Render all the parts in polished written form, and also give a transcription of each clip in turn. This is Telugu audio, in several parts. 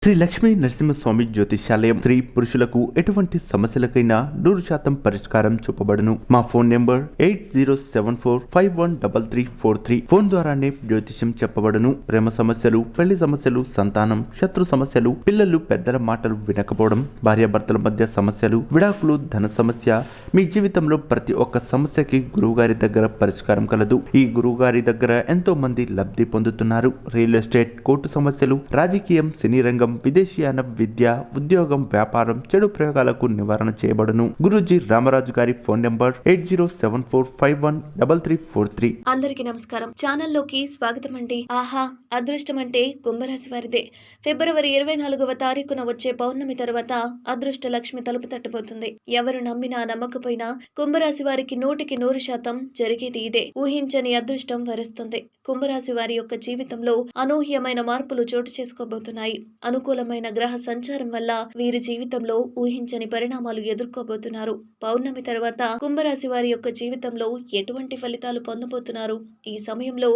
శ్రీ లక్ష్మీ నరసింహస్వామి జ్యోతిష్యాలయం స్త్రీ పురుషులకు ఎటువంటి సమస్యలకైనా 100% పరిష్కారం చూపబడును. మా ఫోన్ నెంబర్ 8074513343. ఫోన్ ద్వారానే జ్యోతిష్యం చెప్పబడును. ప్రేమ సమస్యలు, పెళ్లి సమస్యలు, సంతానం, శత్రు సమస్యలు, పిల్లలు పెద్దల మాటలు వినకపోవడం, భార్యాభర్తల మధ్య సమస్యలు, విడాకులు, ధన సమస్య, మీ జీవితంలో ప్రతి ఒక్క సమస్యకి గురువుగారి దగ్గర పరిష్కారం కలదు. ఈ గురువుగారి దగ్గర ఎంతో మంది లబ్ధి పొందుతున్నారు. రియల్ ఎస్టేట్, కోర్టు సమస్యలు, రాజకీయం, సినీ రంగం, విదేశీయాన, విద్య, ఉద్యోగం, వ్యాపారం, చెడు ప్రయోగాలకు నివారణ చేయబడును. గురూజీ రామరాజు గారి ఫోన్ నంబర్ 8074513343. అందరికీ నమస్కారం. ఛానల్లోకి స్వాగతం అండి. ఆహా, అదృష్టం అంటే కుంభరాశి వారిదే. ఫిబ్రవరి 24వ తారీఖున వచ్చే పౌర్ణమి తర్వాత అదృష్ట లక్ష్మి తలుపు తట్టబోతుంది. ఎవరు నమ్మినా నమ్మకపోయినా కుంభరాశి వారికి 100% జరిగేది ఇదే. ఊహించని అదృష్టం వరిస్తుంది. కుంభరాశి వారి యొక్క జీవితంలో అనూహ్యమైన మార్పులు చోటు చేసుకోబోతున్నాయి. అనుకూలమైన గ్రహ సంచారం వల్ల వీరి జీవితంలో ఊహించని పరిణామాలు ఎదుర్కోబోతున్నారు. పౌర్ణమి తర్వాత కుంభరాశి వారి యొక్క జీవితంలో ఎటువంటి ఫలితాలు పొందబోతున్నారు? ఈ సమయంలో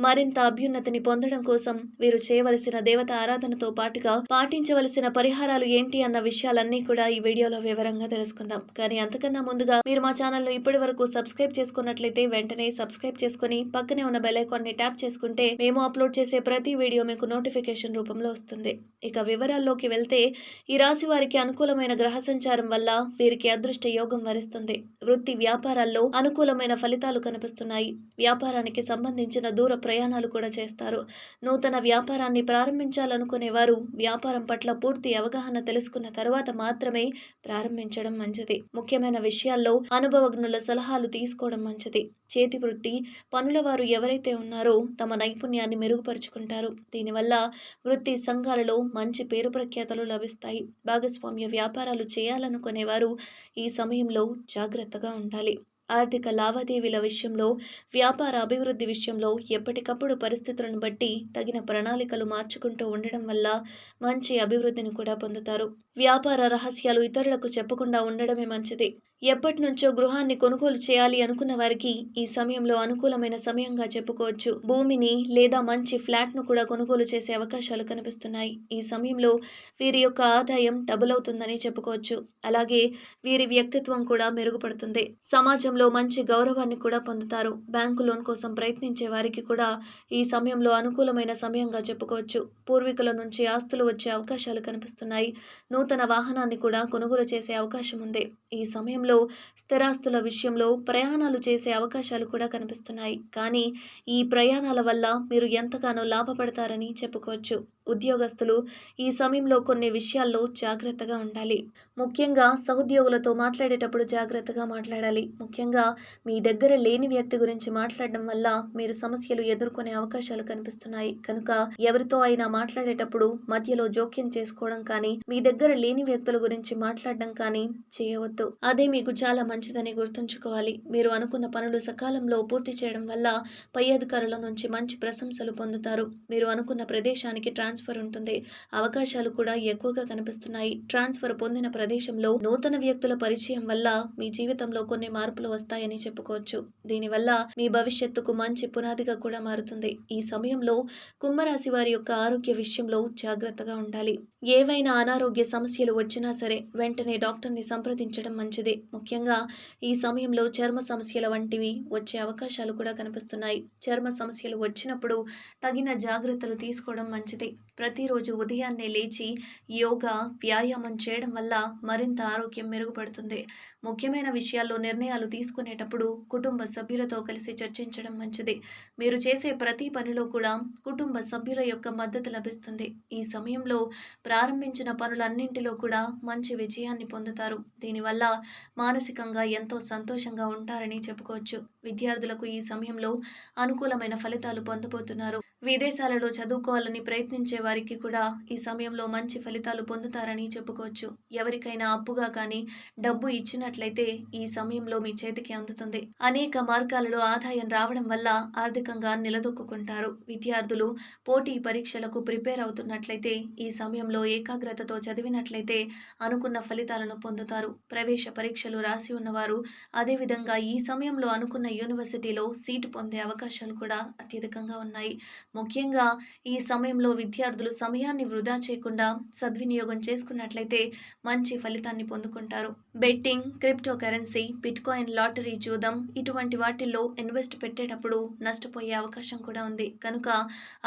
మరింత అభ్యున్నతిని పొందడం కోసం వీరు చేయవలసిన దేవత ఆరాధనతో పాటుగా పాటించవలసిన పరిహారాలు ఏంటి అన్న విషయాలన్నీ కూడా ఈ వీడియోలో వివరంగా తెలుసుకుందాం. కానీ అంతకన్నా ముందుగా మీరు మా ఛానల్ ను ఇప్పటి వరకు సబ్స్క్రైబ్ చేసుకున్నట్లయితే వెంటనే సబ్స్క్రైబ్ చేసుకుని పక్కనే ఉన్న బెల్ ఐకాన్ ని ట్యాప్ చేసుకుంటే మేము అప్లోడ్ చేసే ప్రతి వీడియో మీకు నోటిఫికేషన్ రూపంలో వస్తుంది. ఇక వివరాల్లోకి వెళ్తే, ఈ రాశి వారికి అనుకూలమైన గ్రహ సంచారం వల్ల వీరికి అదృష్ట యోగం వరిస్తుంది. వృత్తి వ్యాపారాల్లో అనుకూలమైన ఫలితాలు కనిపిస్తున్నాయి. వ్యాపారానికి సంబంధించిన దూర ప్రయాణాలు కూడా చేస్తారు. నూతన వ్యాపారాన్ని ప్రారంభించాలనుకునేవారు వ్యాపారం పట్ల పూర్తి అవగాహన తెలుసుకున్న తర్వాత మాత్రమే ప్రారంభించడం మంచిది. ముఖ్యమైన విషయాల్లో అనుభవజ్ఞుల సలహాలు తీసుకోవడం మంచిది. చేతి వృత్తి పనుల వారు ఎవరైతే ఉన్నారో తమ నైపుణ్యాన్ని మెరుగుపరుచుకుంటారు. దీనివల్ల వృత్తి సంఘాలలో మంచి పేరు ప్రఖ్యాతలు లభిస్తాయి. భాగస్వామ్య వ్యాపారాలు చేయాలనుకునేవారు ఈ సమయంలో జాగ్రత్తగా ఉండాలి. ఆర్థిక లావాదేవీల విషయంలో, వ్యాపార అభివృద్ధి విషయంలో ఎప్పటికప్పుడు పరిస్థితులను బట్టి తగిన ప్రణాళికలు మార్చుకుంటూ ఉండడం వల్ల మంచి అభివృద్ధిని కూడా పొందుతారు. వ్యాపార రహస్యాలు ఇతరులకు చెప్పకుండా ఉండడమే మంచిది. ఎప్పటి నుంచో గృహాన్ని కొనుగోలు చేయాలి అనుకున్న వారికి ఈ సమయంలో అనుకూలమైన సమయంగా చెప్పుకోవచ్చు. భూమిని లేదా మంచి ఫ్లాట్ ను కూడా కొనుగోలు చేసే అవకాశాలు కనిపిస్తున్నాయి. ఈ సమయంలో వీరి యొక్క ఆదాయం డబుల్ అవుతుందని చెప్పుకోవచ్చు. అలాగే వీరి వ్యక్తిత్వం కూడా మెరుగుపడుతుంది. సమాజంలో మంచి గౌరవాన్ని కూడా పొందుతారు. బ్యాంకు లోన్ కోసం ప్రయత్నించే వారికి కూడా ఈ సమయంలో అనుకూలమైన సమయంగా చెప్పుకోవచ్చు. పూర్వీకుల నుంచి ఆస్తులు వచ్చే అవకాశాలు కనిపిస్తున్నాయి. నూతన వాహనాన్ని కూడా కొనుగోలు చేసే అవకాశం ఉంది. ఈ సమయంలో స్థిరాస్తుల విషయంలో ప్రయాణాలు చేసే అవకాశాలు కూడా కనిపిస్తున్నాయి. కానీ ఈ ప్రయాణాల వల్ల మీరు ఎంతగానో లాభపడతారని చెప్పుకోవచ్చు. ఉద్యోగస్తులు ఈ సమయంలో కొన్ని విషయాల్లో జాగ్రత్తగా ఉండాలి. ముఖ్యంగా సహోద్యోగులతో మాట్లాడేటప్పుడు జాగ్రత్తగా మాట్లాడాలి. ముఖ్యంగా మీ దగ్గర లేని వ్యక్తి గురించి మాట్లాడడం వల్ల మీరు సమస్యలు ఎదుర్కొనే అవకాశాలు కనిపిస్తున్నాయి. కనుక ఎవరితో అయినా మాట్లాడేటప్పుడు మధ్యలో జోక్యం చేసుకోవడం కానీ, మీ దగ్గర లేని వ్యక్తుల గురించి మాట్లాడడం కానీ చేయవద్దు. అదే మీకు చాలా మంచిదని గుర్తుంచుకోవాలి. మీరు అనుకున్న పనులు సకాలంలో పూర్తి చేయడం వల్ల పై అధికారుల నుంచి మంచి ప్రశంసలు పొందుతారు. మీరు అనుకున్న ప్రదేశానికి ట్రాన్స్ఫర్ ఉంటుంది. అవకాశాలు కూడా ఎక్కువగా కనిపిస్తున్నాయి. ట్రాన్స్ఫర్ పొందిన ప్రదేశంలో నూతన వ్యక్తుల పరిచయం వల్ల మీ జీవితంలో కొన్ని మార్పులు వస్తాయని చెప్పుకోవచ్చు. దీనివల్ల మీ భవిష్యత్తుకు మంచి పునాదిగా కూడా మారుతుంది. ఈ సమయంలో కుంభరాశి వారి యొక్క ఆరోగ్య విషయంలో జాగ్రత్తగా ఉండాలి. ఏవైనా అనారోగ్య సమస్యలు వచ్చినా సరే వెంటనే డాక్టర్ని సంప్రదించడం మంచిది. ముఖ్యంగా ఈ సమయంలో చర్మ సమస్యల వంటివి వచ్చే అవకాశాలు కూడా కనిపిస్తున్నాయి. చర్మ సమస్యలు వచ్చినప్పుడు తగిన జాగ్రత్తలు తీసుకోవడం మంచిది. ప్రతిరోజు ఉదయాన్నే లేచి యోగా, వ్యాయామం చేయడం వల్ల మరింత ఆరోగ్యం మెరుగుపడుతుంది. ముఖ్యమైన విషయాల్లో నిర్ణయాలు తీసుకునేటప్పుడు కుటుంబ సభ్యులతో కలిసి చర్చించడం మంచిది. మీరు చేసే ప్రతి పనిలో కూడా కుటుంబ సభ్యుల యొక్క మద్దతు లభిస్తుంది. ఈ సమయంలో ప్రారంభించిన పనులన్నింటిలో కూడా మంచి విజయాన్ని పొందుతారు. దీనివల్ల మానసికంగా ఎంతో సంతోషంగా ఉంటారని చెప్పుకోవచ్చు. విద్యార్థులకు ఈ సమయంలో అనుకూలమైన ఫలితాలు పొందబోతున్నారు. విదేశాలలో చదువుకోవాలని ప్రయత్నించే వారికి కూడా ఈ సమయంలో మంచి ఫలితాలు పొందుతారని చెప్పుకోవచ్చు. ఎవరికైనా అప్పుగా కానీ డబ్బు ఇచ్చినట్లయితే ఈ సమయంలో మీ చేతికి అందుతుంది. అనేక మార్గాలలో ఆదాయం రావడం వల్ల ఆర్థికంగా నిలదొక్కుంటారు. విద్యార్థులు పోటీ పరీక్షలకు ప్రిపేర్ అవుతున్నట్లయితే ఈ సమయంలో ఏకాగ్రతతో చదివినట్లయితే అనుకున్న ఫలితాలను పొందుతారు. ప్రవేశ పరీక్షలు రాసి ఉన్నవారు అదేవిధంగా ఈ సమయంలో అనుకున్న యూనివర్సిటీలో సీటు పొందే అవకాశాలు కూడా అత్యధికంగా ఉన్నాయి. ముఖ్యంగా ఈ సమయంలో విద్యార్థులు సమయాన్ని వృధా చేయకుండా సద్వినియోగం చేసుకున్నట్లయితే మంచి ఫలితాన్ని పొందుకుంటారు. Betting, crypto currency, bitcoin, lottery, జూదం ఇటువంటి వాటిల్లో ఇన్వెస్ట్ పెట్టేటప్పుడు నష్టపోయే అవకాశం కూడా ఉంది. కనుక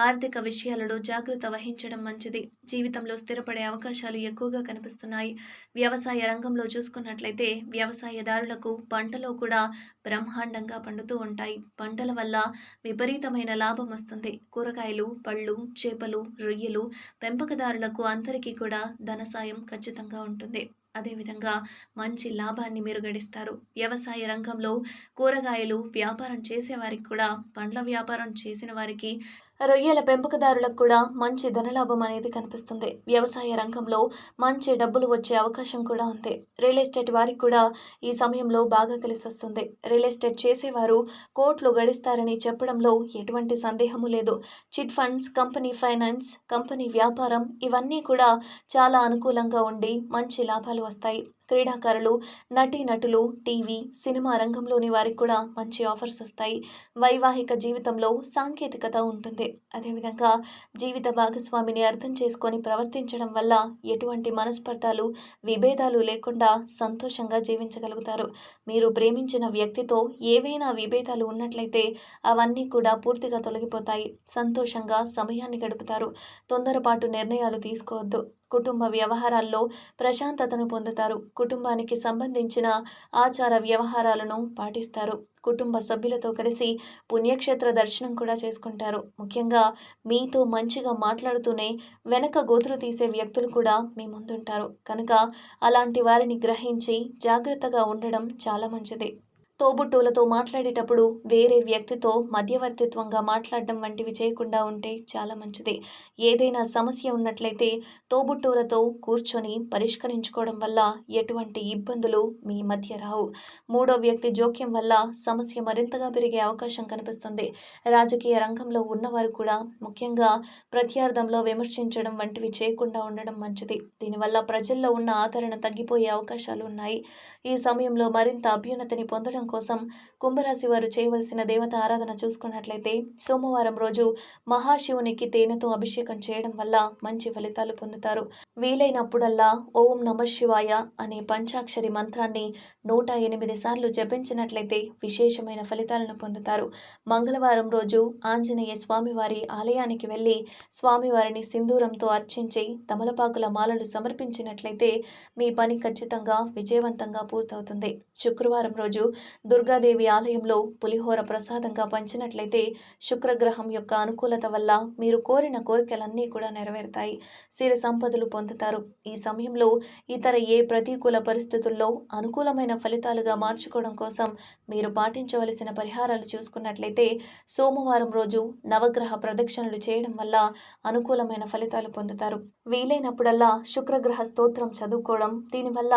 ఆర్థిక విషయాలలో జాగ్రత్త వహించడం మంచిది. జీవితంలో స్థిరపడే అవకాశాలు ఎక్కువగా కనిపిస్తున్నాయి. వ్యవసాయ రంగంలో చూసుకున్నట్లయితే వ్యవసాయదారులకు పంటలో కూడా బ్రహ్మాండంగా పండుతూ ఉంటాయి. పంటల వల్ల విపరీతమైన లాభం వస్తుంది. కూరగాయలు, పళ్ళు, చేపలు, రొయ్యలు పెంపకదారులకు అందరికీ కూడా ధన సాయం ఖచ్చితంగా ఉంటుంది. అదేవిధంగా మంచి లాభాన్ని మీరు గడిస్తారు. వ్యవసాయ రంగంలో కూరగాయలు వ్యాపారం చేసేవారికి కూడా, పండ్ల వ్యాపారం చేసిన వారికి, రొయ్యల పెంపకదారులకు కూడా మంచి ధనలాభం అనేది కనిపిస్తుంది. వ్యవసాయ రంగంలో మంచి డబ్బులు వచ్చే అవకాశం కూడా ఉంది. రియల్ ఎస్టేట్ వారికి కూడా ఈ సమయంలో బాగా కలిసి వస్తుంది. రియల్ ఎస్టేట్ చేసేవారు కోట్లు గడిస్తారని చెప్పడంలో ఎటువంటి సందేహము లేదు. Chit funds, company finance, company వ్యాపారం ఇవన్నీ కూడా చాలా అనుకూలంగా ఉండి మంచి లాభాలు వస్తాయి. క్రీడాకారులు, నటీనటులు, టీవీ, సినిమా రంగంలోని వారికి కూడా మంచి ఆఫర్స్ వస్తాయి. వైవాహిక జీవితంలో సాంకేతికత ఉంటుంది. అదేవిధంగా జీవిత భాగస్వామిని అర్థం చేసుకొని ప్రవర్తించడం వల్ల ఎటువంటి మనస్పర్ధలు, విభేదాలు లేకుండా సంతోషంగా జీవించగలుగుతారు. మీరు ప్రేమించిన వ్యక్తితో ఏవైనా విభేదాలు ఉన్నట్లయితే అవన్నీ కూడా పూర్తిగా తొలగిపోతాయి. సంతోషంగా సమయాన్ని గడుపుతారు. తొందరపాటు నిర్ణయాలు తీసుకోవద్దు. కుటుంబ వ్యవహారాల్లో ప్రశాంతతను పొందుతారు. కుటుంబానికి సంబంధించిన ఆచార వ్యవహారాలను పాటిస్తారు. కుటుంబ సభ్యులతో కలిసి పుణ్యక్షేత్ర దర్శనం కూడా చేసుకుంటారు. ముఖ్యంగా మీతో మంచిగా మాట్లాడుతూనే వెనక గోతులు తీసే వ్యక్తులు కూడా మీ ముందుంటారు. కనుక అలాంటి వారిని గ్రహించి జాగ్రత్తగా ఉండడం చాలా మంచిది. తోబుట్టువులతో మాట్లాడేటప్పుడు వేరే వ్యక్తితో మధ్యవర్తిత్వంగా మాట్లాడడం వంటివి చేయకుండా ఉంటే చాలా మంచిది. ఏదైనా సమస్య ఉన్నట్లయితే తోబుట్టువులతో కూర్చొని పరిష్కరించుకోవడం వల్ల ఎటువంటి ఇబ్బందులు మీ మధ్య రావు. మూడో వ్యక్తి జోక్యం వల్ల సమస్య మరింతగా పెరిగే అవకాశం కనిపిస్తుంది. రాజకీయ రంగంలో ఉన్నవారు కూడా ముఖ్యంగా ప్రత్యర్థంలో విమర్శించడం వంటివి చేయకుండా ఉండడం మంచిది. దీనివల్ల ప్రజల్లో ఉన్న ఆదరణ తగ్గిపోయే అవకాశాలు ఉన్నాయి. ఈ సమయంలో మరింత అభ్యున్నతిని పొందడం కోసం కుంభరాశి వారు చేయవలసిన దేవత ఆరాధన చూసుకున్నట్లయితే సోమవారం రోజు మహాశివునికి తేనెతో అభిషేకం చేయడం వల్ల మంచి ఫలితాలు పొందుతారు. వీలైనప్పుడల్లా ఓం నమః శివాయ అనే పంచాక్షరి మంత్రాన్ని 108 సార్లు జపించినట్లయితే విశేషమైన ఫలితాలను పొందుతారు. మంగళవారం రోజు ఆంజనేయ స్వామివారి ఆలయానికి వెళ్ళి స్వామివారిని సింధూరంతో అర్చించి తమలపాకుల మాలలు సమర్పించినట్లయితే మీ పని ఖచ్చితంగా విజయవంతంగా పూర్తవుతుంది. శుక్రవారం రోజు దుర్గాదేవి ఆలయంలో పులిహోర ప్రసాదంగా పంచినట్లయితే శుక్రగ్రహం యొక్క అనుకూలత వల్ల మీరు కోరిన కోరికలన్నీ కూడా నెరవేరుతాయి. సిరి సంపదలు పొందుతారు. ఈ సమయంలో ఇతర ఏ ప్రతికూల పరిస్థితుల్లో అనుకూలమైన ఫలితాలుగా మార్చుకోవడం కోసం మీరు పాటించవలసిన పరిహారాలు చూసుకున్నట్లయితే సోమవారం రోజు నవగ్రహ ప్రదక్షిణలు చేయడం వల్ల అనుకూలమైన ఫలితాలు పొందుతారు. వీలైనప్పుడల్లా శుక్రగ్రహ స్తోత్రం చదువుకోవడం దీనివల్ల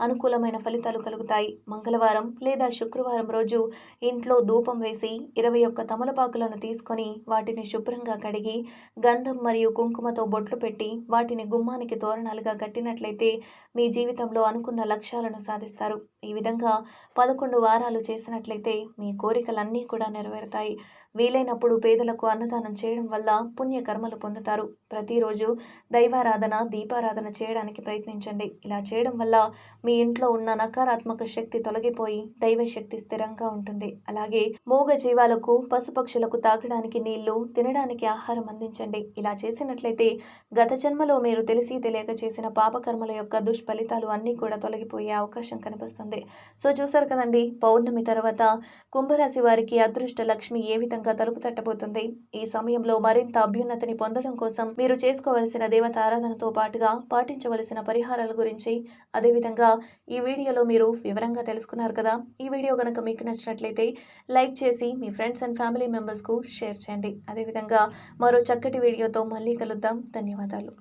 అనుకూలమైన ఫలితాలు కలుగుతాయి. మంగళవారం లేదా శుక్రవారం రోజు ఇంట్లో ధూపం వేసి 21 తమలపాకులను తీసుకొని వాటిని శుభ్రంగా కడిగి గంధం మరియు కుంకుమతో బొట్లు పెట్టి వాటిని గుమ్మానికి తోరణాలుగా కట్టినట్లయితే మీ జీవితంలో అనుకున్న లక్ష్యాలను సాధిస్తారు. ఈ విధంగా 11 వారాలు చేసినట్లయితే మీ కోరికలన్నీ కూడా నెరవేరుతాయి. వీలైనప్పుడు పేదలకు అన్నదానం చేయడం వల్ల పుణ్యకర్మలు పొందుతారు. ప్రతిరోజు దైవారాధన, దీపారాధన చేయడానికి ప్రయత్నించండి. ఇలా చేయడం వల్ల మీ ఇంట్లో ఉన్న నకారాత్మక శక్తి తొలగిపోయి దైవశక్తి స్థిరంగా ఉంటుంది. అలాగే మూగ జీవాలకు, పశుపక్షులకు తాగడానికి నీళ్లు, తినడానికి ఆహారం అందించండి. ఇలా చేసినట్లయితే గత జన్మలో మీరు తెలిసి తెలియక చేసిన పాపకర్మల యొక్క దుష్ఫలితాలు అన్నీ కూడా తొలగిపోయే అవకాశం కనిపిస్తుంది. సో చూసారు కదండి, పౌర్ణమి తర్వాత కుంభరాశి వారికి అదృష్ట లక్ష్మి ఏ విధంగా తలుపు తట్టబోతుంది. ఈ సమయంలో మరింత అభ్యున్నతిని పొందడం కోసం మీరు చేసుకోవలసిన దేవత ఆరాధనతో పాటుగా పాటించవలసిన పరిహారాల గురించి, అదేవిధంగా ఈ వీడియోలో మీరు వివరంగా తెలుసుకున్నారు కదా. ఈ వీడియో కనుక మీకు నచ్చినట్లయితే లైక్ చేసి మీ ఫ్రెండ్స్ అండ్ ఫ్యామిలీ మెంబర్స్కు షేర్ చేయండి. అదేవిధంగా మరో చక్కటి వీడియోతో మళ్ళీ కలుద్దాం. ధన్యవాదాలు.